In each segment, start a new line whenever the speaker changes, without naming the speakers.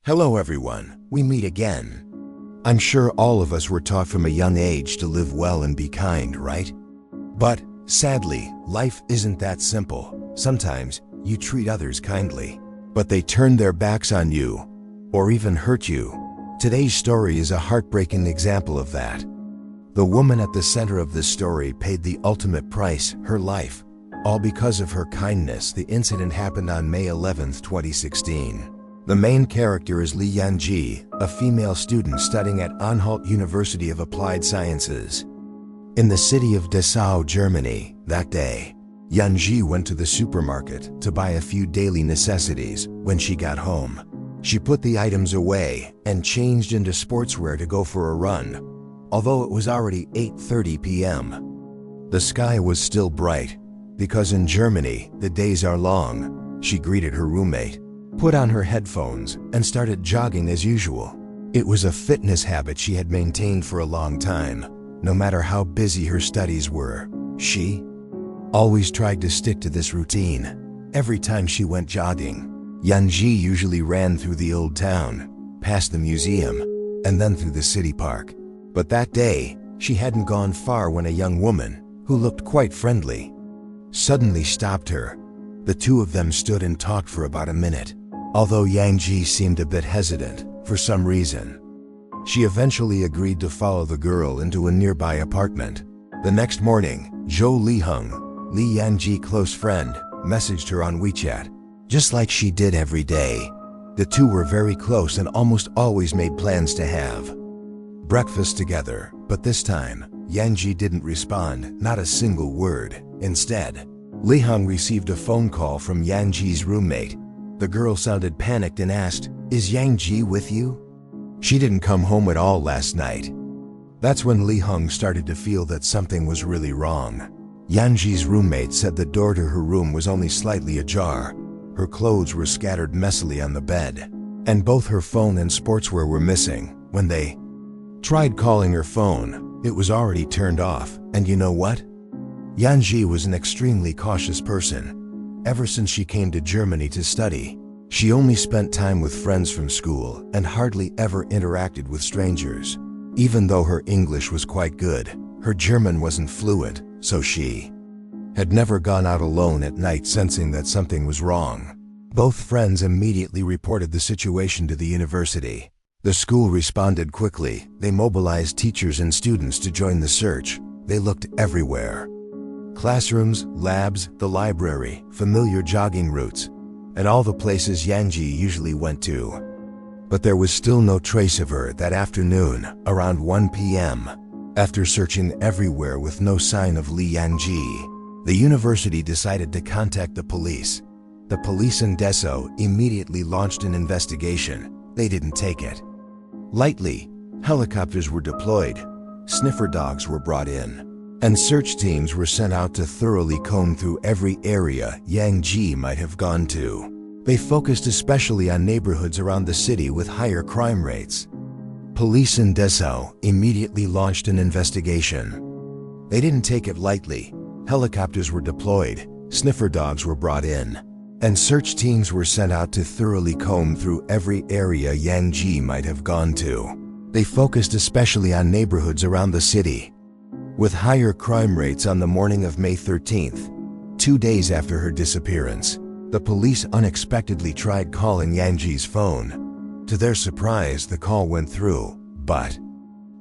Hello everyone, we meet again. I'm sure all of us were taught from a young age to live well and be kind, right? But, sadly, life isn't that simple. Sometimes, you treat others kindly, but they turn their backs on you, or even hurt you. Today's story is a heartbreaking example of that. The woman at the center of this story paid the ultimate price, her life, all because of her kindness. The incident happened on May 11, 2016. The main character is Li Yanji, a female student studying at Anhalt University of Applied Sciences. In the city of Dessau, Germany, that day, Yanji went to the supermarket to buy a few daily necessities. When she got home, she put the items away and changed into sportswear to go for a run. Although it was already 8:30 p.m. The sky was still bright, because in Germany, the days are long. She greeted her roommate, put on her headphones, and started jogging as usual. It was a fitness habit she had maintained for a long time. No matter how busy her studies were, she always tried to stick to this routine. Every time she went jogging, Yanji usually ran through the old town, past the museum, and then through the city park. But that day, she hadn't gone far when a young woman, who looked quite friendly, suddenly stopped her. The two of them stood and talked for about a minute. Although Yanji seemed a bit hesitant, for some reason, she eventually agreed to follow the girl into a nearby apartment. The next morning, Zhou Liheng, Li Yanji's close friend, messaged her on WeChat, just like she did every day. The two were very close and almost always made plans to have breakfast together, but this time, Yanji didn't respond, not a single word. Instead, Liheng received a phone call from Yanji's roommate. The girl sounded panicked and asked, "Is Yanji with you? She didn't come home at all last night." That's when Liheng started to feel that something was really wrong. Yanji's roommate said the door to her room was only slightly ajar. Her clothes were scattered messily on the bed, and both her phone and sportswear were missing. When they tried calling her phone, it was already turned off. And you know what? Yanji was an extremely cautious person. Ever since she came to Germany to study, she only spent time with friends from school and hardly ever interacted with strangers. Even though her English was quite good, her German wasn't fluent, so she had never gone out alone at night sensing that something was wrong. Both friends immediately reported the situation to the university. The school responded quickly. They mobilized teachers and students to join the search. They looked everywhere. Classrooms, labs, the library, familiar jogging routes, and all the places Yanji usually went to. But there was still no trace of her that afternoon, around 1 p.m. After searching everywhere with no sign of Li Yanji, the university decided to contact the police. The police in Dessau immediately launched an investigation. They didn't take it lightly. Helicopters were deployed, sniffer dogs were brought in, and search teams were sent out to thoroughly comb through every area Yanji might have gone to. They focused especially on neighborhoods around the city with higher crime rates. Police in Dessau immediately launched an investigation. They didn't take it lightly. Helicopters were deployed, sniffer dogs were brought in, and search teams were sent out to thoroughly comb through every area Yanji might have gone to. They focused especially on neighborhoods around the city with higher crime rates. On the morning of May 13th, 2 days after her disappearance, the police unexpectedly tried calling Yanji's phone. To their surprise, the call went through, but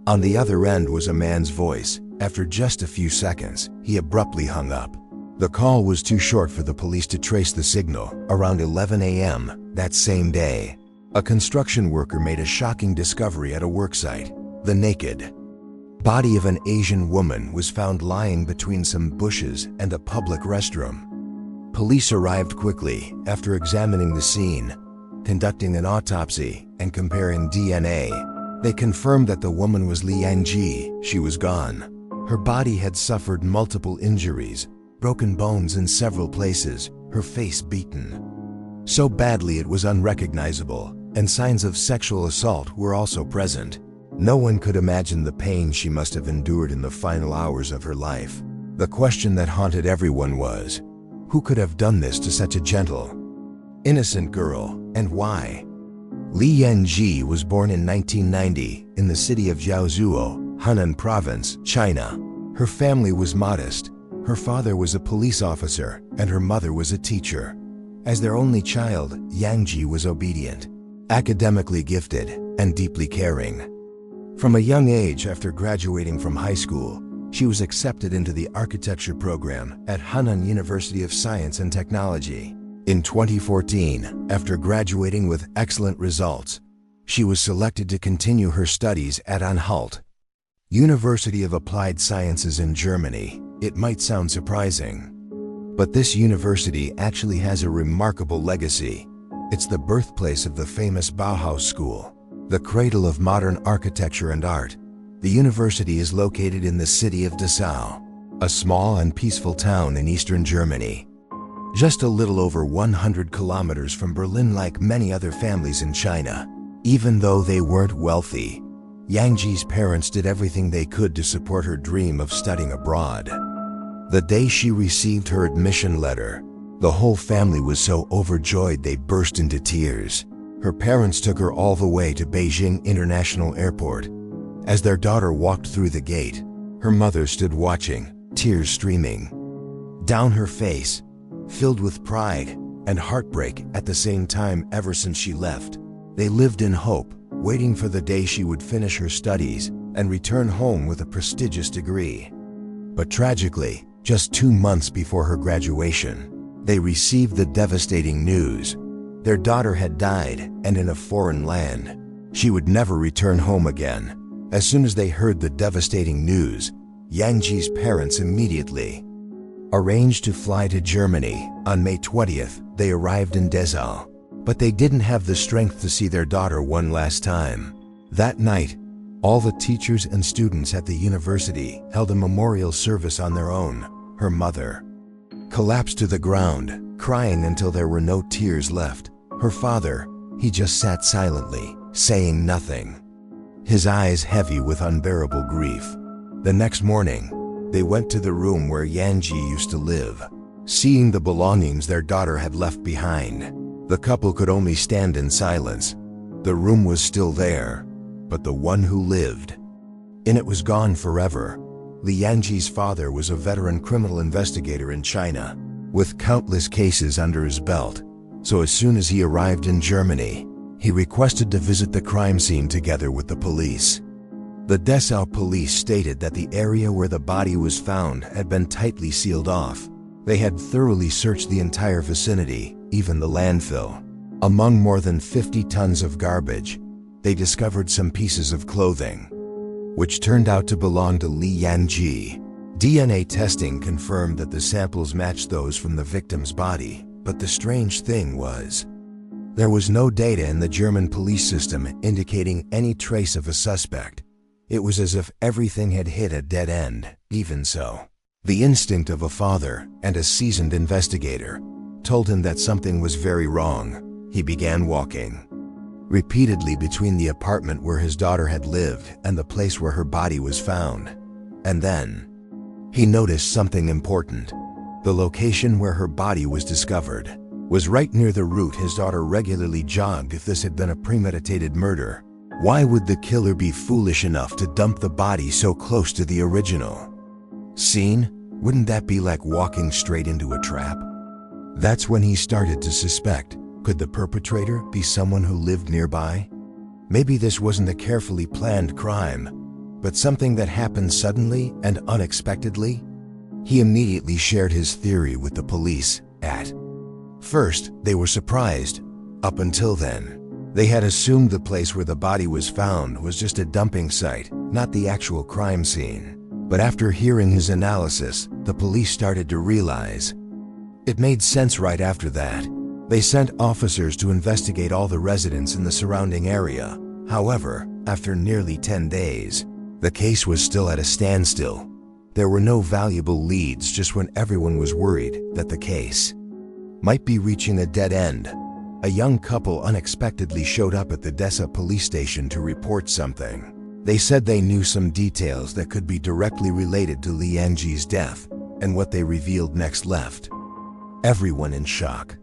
on the other end was a man's voice. After just a few seconds, he abruptly hung up. The call was too short for the police to trace the signal. Around 11 a.m. that same day, a construction worker made a shocking discovery at a worksite. The naked body of an Asian woman was found lying between some bushes and a public restroom. Police arrived quickly after examining the scene, conducting an autopsy, and comparing DNA. They confirmed that the woman was Li Yanji. She was gone. Her body had suffered multiple injuries, broken bones in several places, her face beaten so badly it was unrecognizable, and signs of sexual assault were also present. No one could imagine the pain she must have endured in the final hours of her life. The question that haunted everyone was, who could have done this to such a gentle, innocent girl, and why? Li Yanji was born in 1990 in the city of Jiaozhuo, Hunan Province, China. Her family was modest. Her father was a police officer and her mother was a teacher. As their only child, Yangji was obedient, academically gifted, and deeply caring. From a young age after graduating from high school, she was accepted into the architecture program at Hunan University of Science and Technology. In 2014, after graduating with excellent results, she was selected to continue her studies at unsolved University of Applied Sciences in Germany. It might sound surprising, but this university actually has a remarkable legacy. It's the birthplace of the famous Bauhaus School, the cradle of modern architecture and art. The university is located in the city of Dessau, a small and peaceful town in eastern Germany, just a little over 100 kilometers from Berlin. Like many other families in China, even though they weren't wealthy, Yangji's parents did everything they could to support her dream of studying abroad. The day she received her admission letter, the whole family was so overjoyed they burst into tears. Her parents took her all the way to Beijing International Airport. As their daughter walked through the gate, her mother stood watching, tears streaming down her face, filled with pride and heartbreak at the same time. Ever since she left, they lived in hope, waiting for the day she would finish her studies and return home with a prestigious degree. But tragically, just 2 months before her graduation, they received the devastating news. Their daughter had died, and in a foreign land. She would never return home again. As soon as they heard the devastating news, Yangji's parents immediately arranged to fly to Germany. On May 20th, they arrived in Dessau, but they didn't have the strength to see their daughter one last time. That night, all the teachers and students at the university held a memorial service on their own. Her mother collapsed to the ground, crying until there were no tears left. Her father, he just sat silently, saying nothing, his eyes heavy with unbearable grief. The next morning, they went to the room where Yangji used to live. Seeing the belongings their daughter had left behind, the couple could only stand in silence. The room was still there, but the one who lived in it was gone forever. Li Yangji's father was a veteran criminal investigator in China, with countless cases under his belt. So as soon as he arrived in Germany, he requested to visit the crime scene together with the police. The Dessau police stated that the area where the body was found had been tightly sealed off. They had thoroughly searched the entire vicinity, even the landfill. Among more than 50 tons of garbage, they discovered some pieces of clothing, which turned out to belong to Li Yangji. DNA testing confirmed that the samples matched those from the victim's body, but the strange thing was, there was no data in the German police system indicating any trace of a suspect. It was as if everything had hit a dead end. Even so, the instinct of a father and a seasoned investigator told him that something was very wrong. He began walking repeatedly between the apartment where his daughter had lived and the place where her body was found. And then, he noticed something important. The location where her body was discovered was right near the route his daughter regularly jogged. If this had been a premeditated murder, why would the killer be foolish enough to dump the body so close to the original scene? Wouldn't that be like walking straight into a trap? That's when he started to suspect, could the perpetrator be someone who lived nearby? Maybe this wasn't a carefully planned crime, but something that happened suddenly and unexpectedly. He immediately shared his theory with the police. At first, they were surprised. Up until then, they had assumed the place where the body was found was just a dumping site, not the actual crime scene. But after hearing his analysis, the police started to realize it made sense. Right after that, they sent officers to investigate all the residents in the surrounding area. However, after nearly 10 days, the case was still at a standstill. There were no valuable leads. Just when everyone was worried that the case might be reaching a dead end, a young couple unexpectedly showed up at the Dessau police station to report something. They said they knew some details that could be directly related to Li Yangji's death, and what they revealed next left everyone in shock.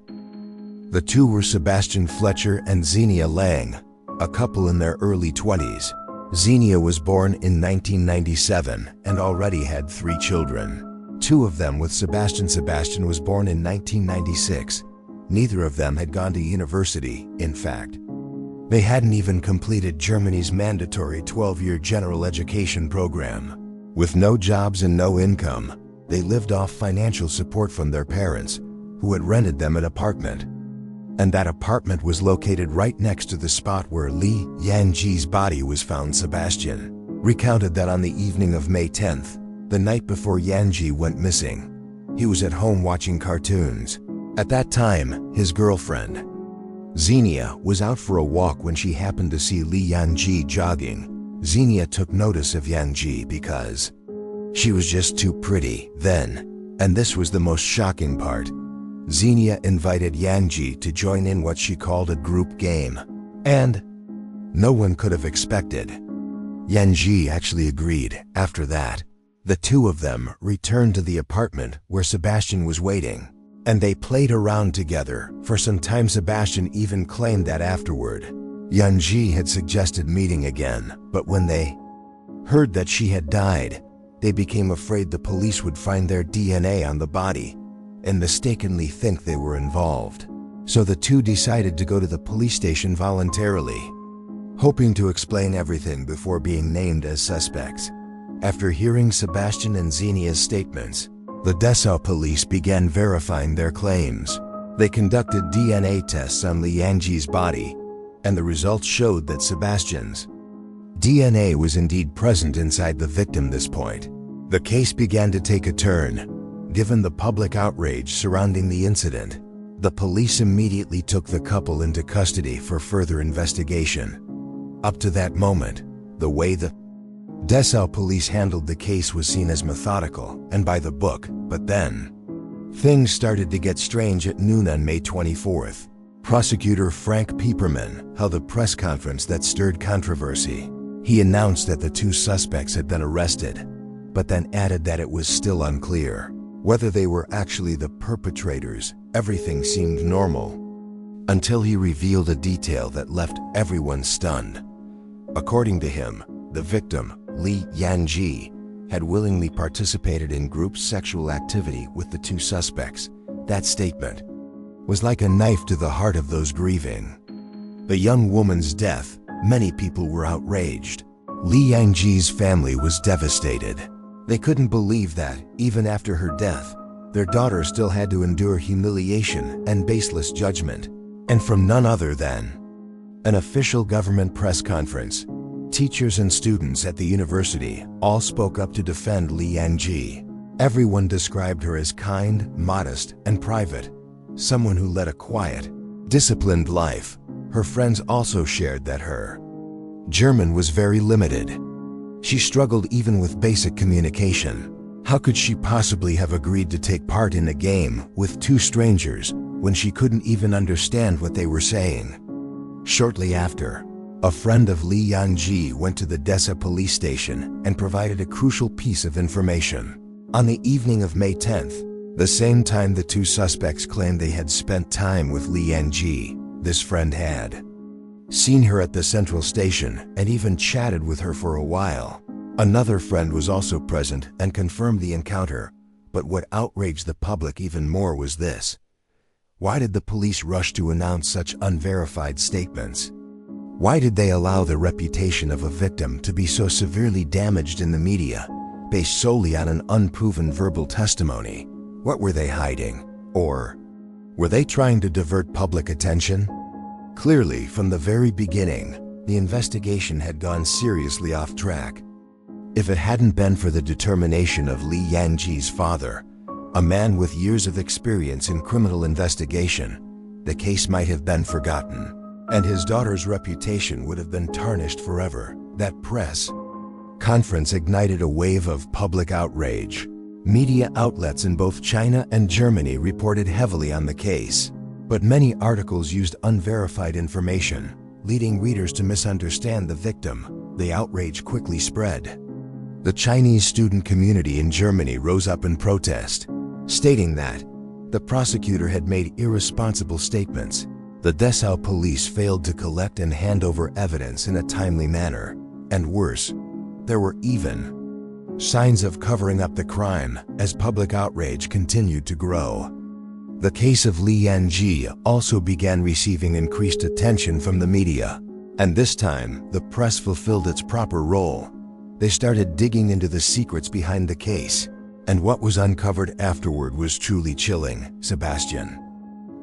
The two were Sebastian Fletcher and Xenia Lang, a couple in their early 20s. Xenia was born in 1997 and already had 3 children. 2 of them with Sebastian. Sebastian was born in 1996. Neither of them had gone to university, in fact. They hadn't even completed Germany's mandatory 12-year general education program. With no jobs and no income, they lived off financial support from their parents, who had rented them an apartment. And that apartment was located right next to the spot where Li Yanji's body was found. Sebastian recounted that on the evening of May 10th, the night before Yanji went missing, he was at home watching cartoons. At that time, his girlfriend, Xenia, was out for a walk when she happened to see Li Yanji jogging. Xenia took notice of Yanji because she was just too pretty then, and this was the most shocking part. Xenia invited Yanji to join in what she called a group game, and no one could have expected. Yanji actually agreed. After that, the two of them returned to the apartment where Sebastian was waiting, and they played around together for some time. Sebastian even claimed that afterward, Yanji had suggested meeting again, but when they heard that she had died, they became afraid the police would find their DNA on the body and mistakenly think they were involved. So the two decided to go to the police station voluntarily, hoping to explain everything before being named as suspects. After hearing Sebastian and Xenia's statements, the Dessau police began verifying their claims. They conducted DNA tests on Li Yanji's body, and the results showed that Sebastian's DNA was indeed present inside the victim. At this point, the case began to take a turn. Given the public outrage surrounding the incident, the police immediately took the couple into custody for further investigation. Up to that moment, the way the Dessau police handled the case was seen as methodical and by the book, but then things started to get strange. At noon on May 24th, prosecutor Frank Pieperman held a press conference that stirred controversy. He announced that the 2 suspects had been arrested, but then added that it was still unclear whether they were actually the perpetrators. Everything seemed normal until he revealed a detail that left everyone stunned. According to him, the victim, Li Yanji, had willingly participated in group sexual activity with the 2 suspects. That statement was like a knife to the heart of those grieving the young woman's death. Many people were outraged. Li Yanji's family was devastated. They couldn't believe that, even after her death, their daughter still had to endure humiliation and baseless judgment. And from none other than an official government press conference, teachers and students at the university all spoke up to defend Li Yanji. Everyone described her as kind, modest, and private, someone who led a quiet, disciplined life. Her friends also shared that her German was very limited. She struggled even with basic communication. How could she possibly have agreed to take part in a game with 2 strangers when she couldn't even understand what they were saying? Shortly after, a friend of Li Yanji went to the Dessau police station and provided a crucial piece of information. On the evening of May 10th, the same time the 2 suspects claimed they had spent time with Li Yanji, this friend had seen her at the central station and even chatted with her for a while. Another friend was also present and confirmed the encounter, but what outraged the public even more was this. Why did the police rush to announce such unverified statements? Why did they allow the reputation of a victim to be so severely damaged in the media, based solely on an unproven verbal testimony? What were they hiding? Or were they trying to divert public attention? Clearly, from the very beginning, the investigation had gone seriously off track. If it hadn't been for the determination of Li Yanji's father, a man with years of experience in criminal investigation, the case might have been forgotten, and his daughter's reputation would have been tarnished forever. That press conference ignited a wave of public outrage. Media outlets in both China and Germany reported heavily on the case, but many articles used unverified information, leading readers to misunderstand the victim. The outrage quickly spread. The Chinese student community in Germany rose up in protest, stating that The prosecutor had made irresponsible statements. The Dessau police failed to collect and hand over evidence in a timely manner. And worse, there were even signs of covering up the crime as public outrage continued to grow. The case of Li Yanji also began receiving increased attention from the media. And this time, the press fulfilled its proper role. They started digging into the secrets behind the case. And what was uncovered afterward was truly chilling. Sebastian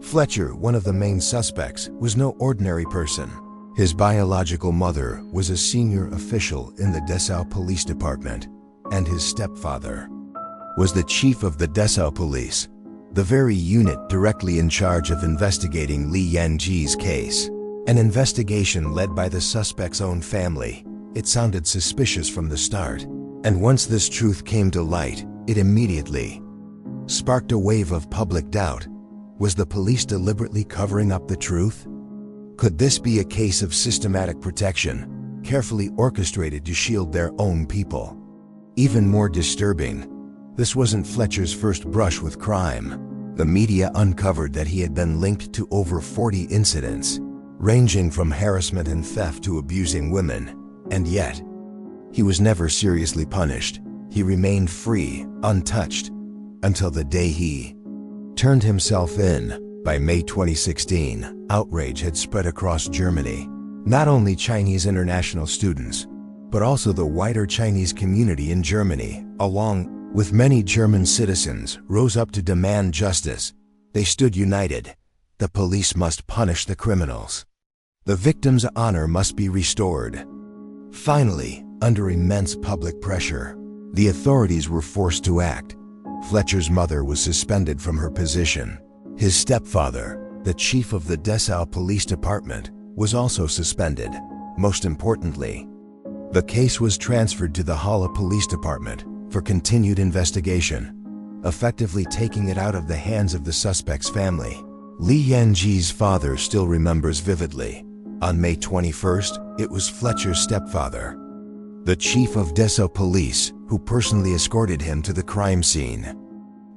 Fletcher, one of the main suspects, was no ordinary person. His biological mother was a senior official in the Dessau Police Department, and his stepfather was the chief of the Dessau Police, the very unit directly in charge of investigating Li Yanji's case. An investigation led by the suspect's own family. It sounded suspicious from the start. And once this truth came to light, it immediately sparked a wave of public doubt. Was the police deliberately covering up the truth? Could this be a case of systematic protection, carefully orchestrated to shield their own people? Even more disturbing, this wasn't Fletcher's first brush with crime. The media uncovered that he had been linked to over 40 incidents, ranging from harassment and theft to abusing women. And yet, he was never seriously punished. He remained free, untouched, until the day he turned himself in. By May 2016, outrage had spread across Germany. Not only Chinese international students, but also the wider Chinese community in Germany, along with many German citizens, rose up to demand justice. They stood united. The police must punish the criminals. The victim's honor must be restored. Finally, under immense public pressure, the authorities were forced to act. Fletcher's mother was suspended from her position. His stepfather, the chief of the Dessau Police Department, was also suspended. Most importantly, the case was transferred to the Halle Police Department for continued investigation, effectively taking it out of the hands of the suspect's family. Li Yanji's father still remembers vividly. On May 21st, it was Fletcher's stepfather, the chief of Dessau Police, who personally escorted him to the crime scene.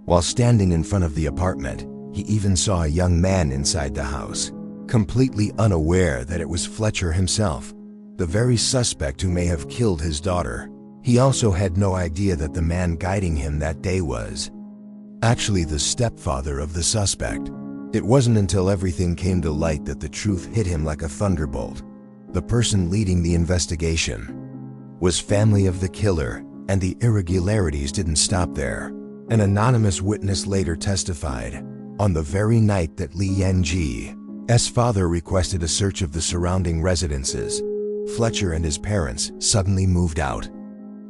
While standing in front of the apartment, he even saw a young man inside the house, completely unaware that it was Fletcher himself, the very suspect who may have killed his daughter. He also had no idea that the man guiding him that day was actually the stepfather of the suspect. It wasn't until everything came to light that the truth hit him like a thunderbolt. The person leading the investigation was family of the killer, and the irregularities didn't stop there. An anonymous witness later testified, on the very night that Li Yanji's father requested a search of the surrounding residences, Fletcher and his parents suddenly moved out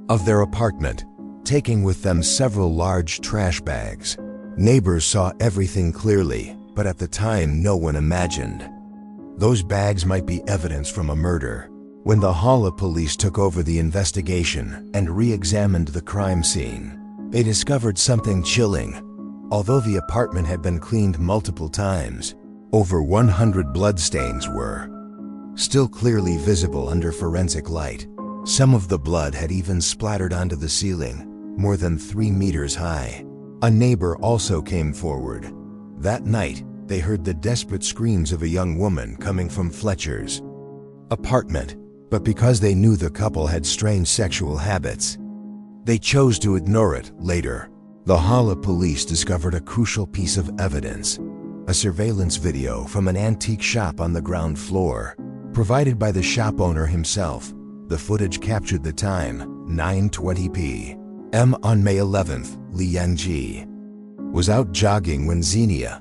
of their apartment, taking with them several large trash bags. Neighbors saw everything clearly, but at the time no one imagined those bags might be evidence from a murder. When the Halle police took over the investigation and re-examined the crime scene, they discovered something chilling. Although the apartment had been cleaned multiple times, over 100 bloodstains were still clearly visible under forensic light. Some of the blood had even splattered onto the ceiling, more than 3 meters high. A neighbor also came forward. That night, they heard the desperate screams of a young woman coming from Fletcher's apartment. But because they knew the couple had strange sexual habits, they chose to ignore it. Later, the Halle police discovered a crucial piece of evidence, a surveillance video from an antique shop on the ground floor, provided by the shop owner himself. The footage captured the time, 9:20 p.m. on May 11th. Li Yanji was out jogging when Xenia,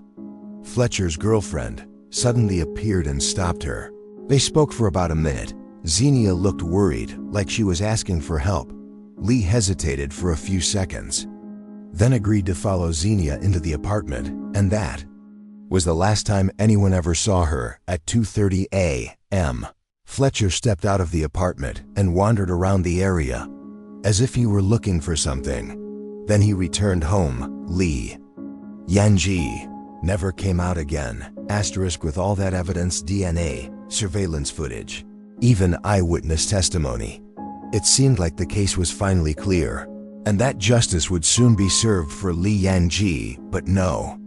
Fletcher's girlfriend, suddenly appeared and stopped her. They spoke for about a minute. Xenia looked worried, like she was asking for help. Li hesitated for a few seconds, then agreed to follow Xenia into the apartment, and that was the last time anyone ever saw her. At 2:30 a.m., Fletcher stepped out of the apartment and wandered around the area, as if he were looking for something. Then he returned home. Li Yanji never came out again. Asterisk with all that evidence, DNA, surveillance footage, even eyewitness testimony. It seemed like the case was finally clear, and that justice would soon be served for Li Yanji, but no.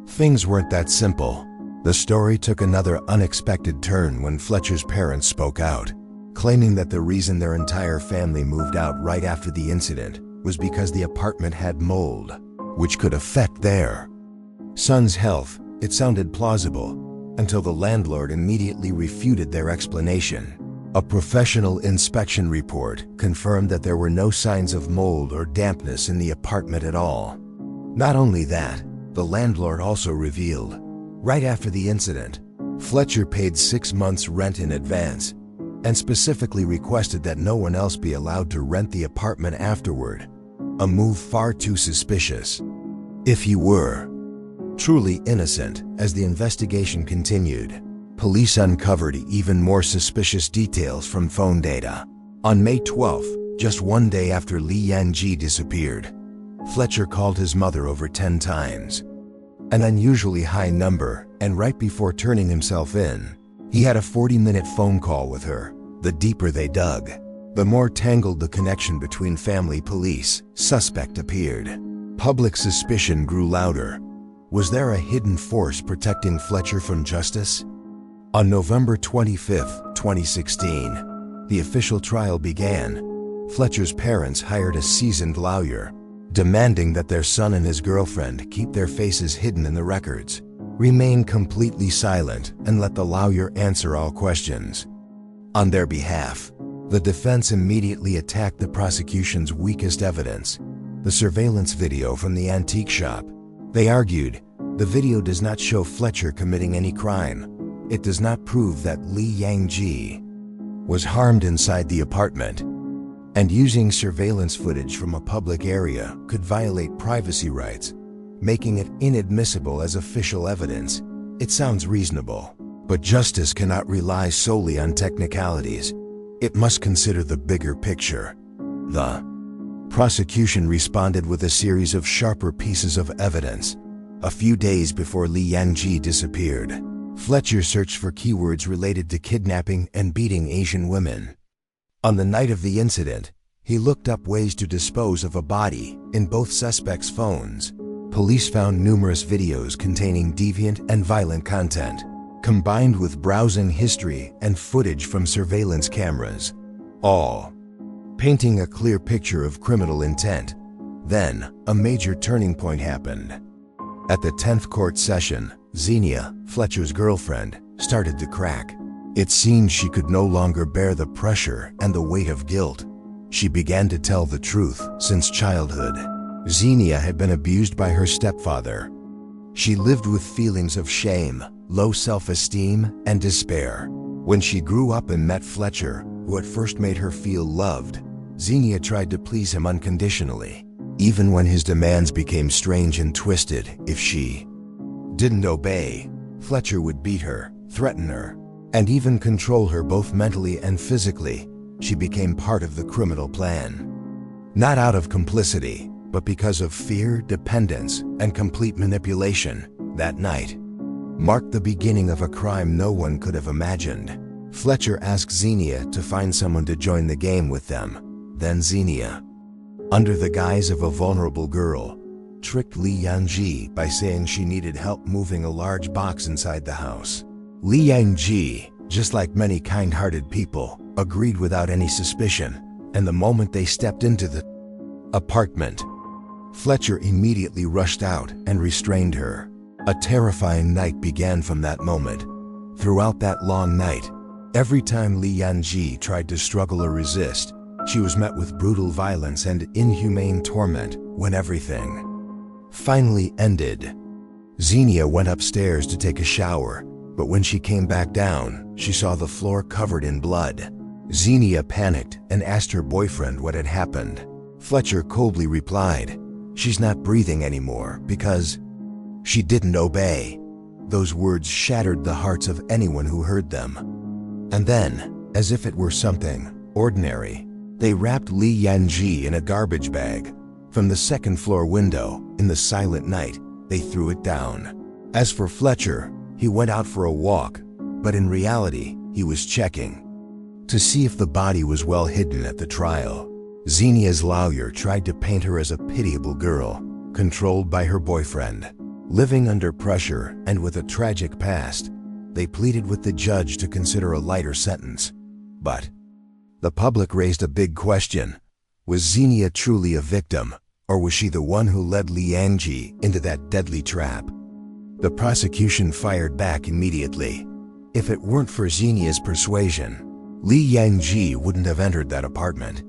Things weren't that simple. The story took another unexpected turn when Fletcher's parents spoke out, claiming that the reason their entire family moved out right after the incident was because the apartment had mold, which could affect their son's health. It sounded plausible until the landlord immediately refuted their explanation. A professional inspection report confirmed that there were no signs of mold or dampness in the apartment at all. Not only that, the landlord also revealed, right after the incident, Fletcher paid 6 months' rent in advance and specifically requested that no one else be allowed to rent the apartment afterward, a move far too suspicious. If he were truly innocent, as the investigation continued, police uncovered even more suspicious details from phone data. On May 12th, just one day after Li Yangji disappeared, Fletcher called his mother over 10 times, an unusually high number, and right before turning himself in, he had a 40-minute phone call with her. The deeper they dug, the more tangled the connection between family police suspect appeared. Public suspicion grew louder. Was there a hidden force protecting Fletcher from justice? On November 25, 2016, the official trial began. Fletcher's parents hired a seasoned lawyer, demanding that their son and his girlfriend keep their faces hidden in the records, remain completely silent, and let the lawyer answer all questions. On their behalf, the defense immediately attacked the prosecution's weakest evidence, the surveillance video from the antique shop. They argued, the video does not show Fletcher committing any crime. It does not prove that Li Yangji was harmed inside the apartment, and using surveillance footage from a public area could violate privacy rights, making it inadmissible as official evidence. It sounds reasonable, but justice cannot rely solely on technicalities. It must consider the bigger picture. The prosecution responded with a series of sharper pieces of evidence. A few days before Li Yangji disappeared, Fletcher searched for keywords related to kidnapping and beating Asian women. On the night of the incident, he looked up ways to dispose of a body in both suspects' phones. Police found numerous videos containing deviant and violent content, combined with browsing history and footage from surveillance cameras, all painting a clear picture of criminal intent. Then, a major turning point happened. At the 10th court session, Xenia, Fletcher's girlfriend, started to crack. It seemed she could no longer bear the pressure and the weight of guilt. She began to tell the truth. Since childhood, Xenia had been abused by her stepfather. She lived with feelings of shame, low self-esteem, and despair. When she grew up and met Fletcher, who at first made her feel loved, Xenia tried to please him unconditionally. Even when his demands became strange and twisted, if she didn't obey, Fletcher would beat her, threaten her, and even control her both mentally and physically. She became part of the criminal plan. Not out of complicity, but because of fear, dependence, and complete manipulation. That night marked the beginning of a crime no one could have imagined. Fletcher asked Xenia to find someone to join the game with them. Then Xenia, under the guise of a vulnerable girl, tricked Li Yangji by saying she needed help moving a large box inside the house. Li Yangji, just like many kind-hearted people, agreed without any suspicion, and the moment they stepped into the apartment, Fletcher immediately rushed out and restrained her. A terrifying night began from that moment. Throughout that long night, every time Li Yangji tried to struggle or resist, she was met with brutal violence and inhumane torment. When everything finally ended, Xenia went upstairs to take a shower, but when she came back down, she saw the floor covered in blood. Xenia panicked and asked her boyfriend what had happened. Fletcher coldly replied, "She's not breathing anymore because she didn't obey." Those words shattered the hearts of anyone who heard them. And then, as if it were something ordinary, they wrapped Li Yangji in a garbage bag. From the second-floor window, in the silent night, they threw it down. As for Fletcher, he went out for a walk, but in reality, he was checking to see if the body was well hidden at the trial. Xenia's lawyer tried to paint her as a pitiable girl, controlled by her boyfriend. Living under pressure and with a tragic past, they pleaded with the judge to consider a lighter sentence. But the public raised a big question. Was Xenia truly a victim, or was she the one who led Li Yangji into that deadly trap? The prosecution fired back immediately. If it weren't for Xenia's persuasion, Li Yangji wouldn't have entered that apartment.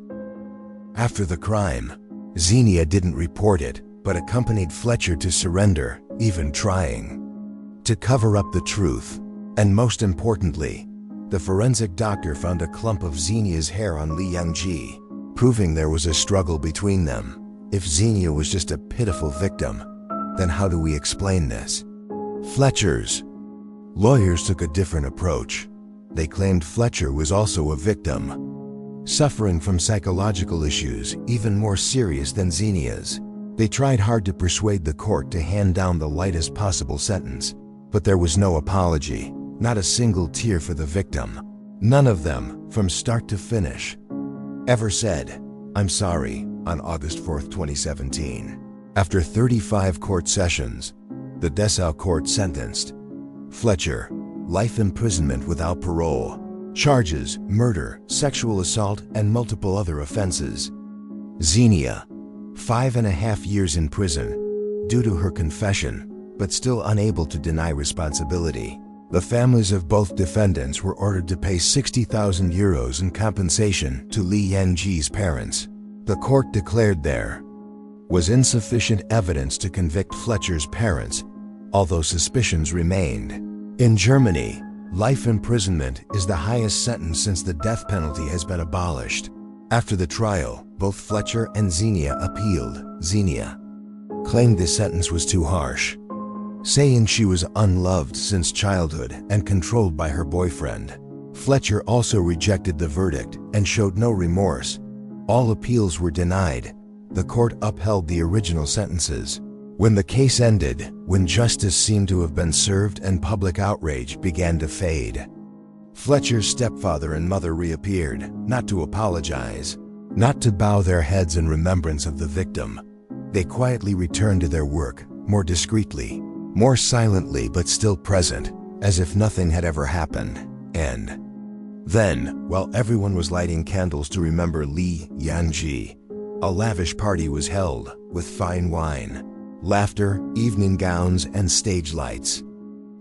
After the crime, Xenia didn't report it, but accompanied Fletcher to surrender, even trying to cover up the truth. And most importantly, the forensic doctor found a clump of Xenia's hair on Li Yangji, proving there was a struggle between them. If Xenia was just a pitiful victim, then how do we explain this? Fletcher's lawyers took a different approach. They claimed Fletcher was also a victim, suffering from psychological issues even more serious than Xenia's. They tried hard to persuade the court to hand down the lightest possible sentence, but there was no apology, not a single tear for the victim. None of them, from start to finish, ever said, "I'm sorry," on August 4, 2017. After 35 court sessions, the Dessau court sentenced Fletcher life imprisonment without parole. Charges: murder, sexual assault, and multiple other offenses. Xenia, 5.5 years in prison due to her confession, but still unable to deny responsibility. The families of both defendants were ordered to pay 60,000 euros in compensation to Li Yangji's parents. The court declared there was insufficient evidence to convict Fletcher's parents, although suspicions remained. In Germany, life imprisonment is the highest sentence since the death penalty has been abolished. After the trial, both Fletcher and Xenia appealed. Xenia claimed the sentence was too harsh, saying she was unloved since childhood and controlled by her boyfriend. Fletcher also rejected the verdict and showed no remorse. All appeals were denied. The court upheld the original sentences. When the case ended, when justice seemed to have been served and public outrage began to fade, Fletcher's stepfather and mother reappeared, not to apologize, not to bow their heads in remembrance of the victim. They quietly returned to their work, more discreetly, more silently but still present, as if nothing had ever happened. And then, while everyone was lighting candles to remember Li Yangji, a lavish party was held, with fine wine, laughter, evening gowns, and stage lights.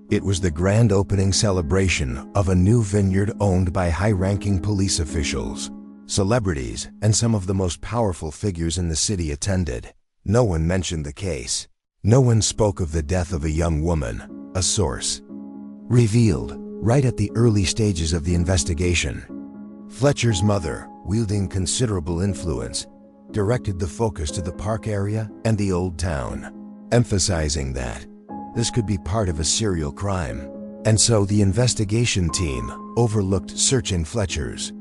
It was the grand opening celebration of a new vineyard owned by high-ranking police officials. Celebrities and some of the most powerful figures in the city attended. No one mentioned the case. No one spoke of the death of a young woman, a source revealed right at the early stages of the investigation. Fletcher's mother, wielding considerable influence, directed the focus to the park area and the old town, emphasizing that this could be part of a serial crime. And so the investigation team overlooked searching Fletcher's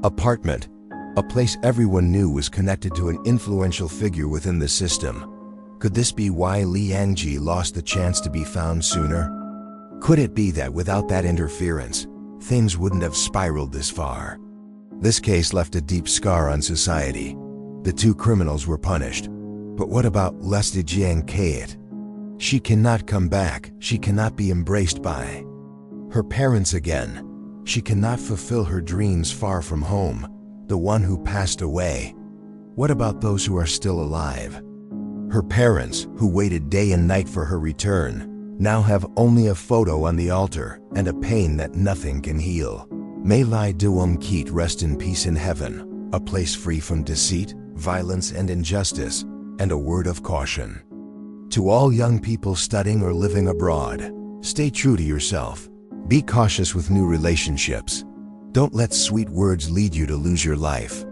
apartment, a place everyone knew was connected to an influential figure within the system. Could this be why Li Yangji lost the chance to be found sooner? Could it be that without that interference, things wouldn't have spiraled this far? This case left a deep scar on society. The two criminals were punished. But what about Leslie Jiang Kate? She cannot come back. She cannot be embraced by her parents again. She cannot fulfill her dreams far from home, the one who passed away. What about those who are still alive? Her parents, who waited day and night for her return, now have only a photo on the altar and a pain that nothing can heal. May Lai Duom Keat rest in peace in heaven, a place free from deceit, violence, and injustice, and a word of caution. To all young people studying or living abroad, stay true to yourself. Be cautious with new relationships. Don't let sweet words lead you to lose your life.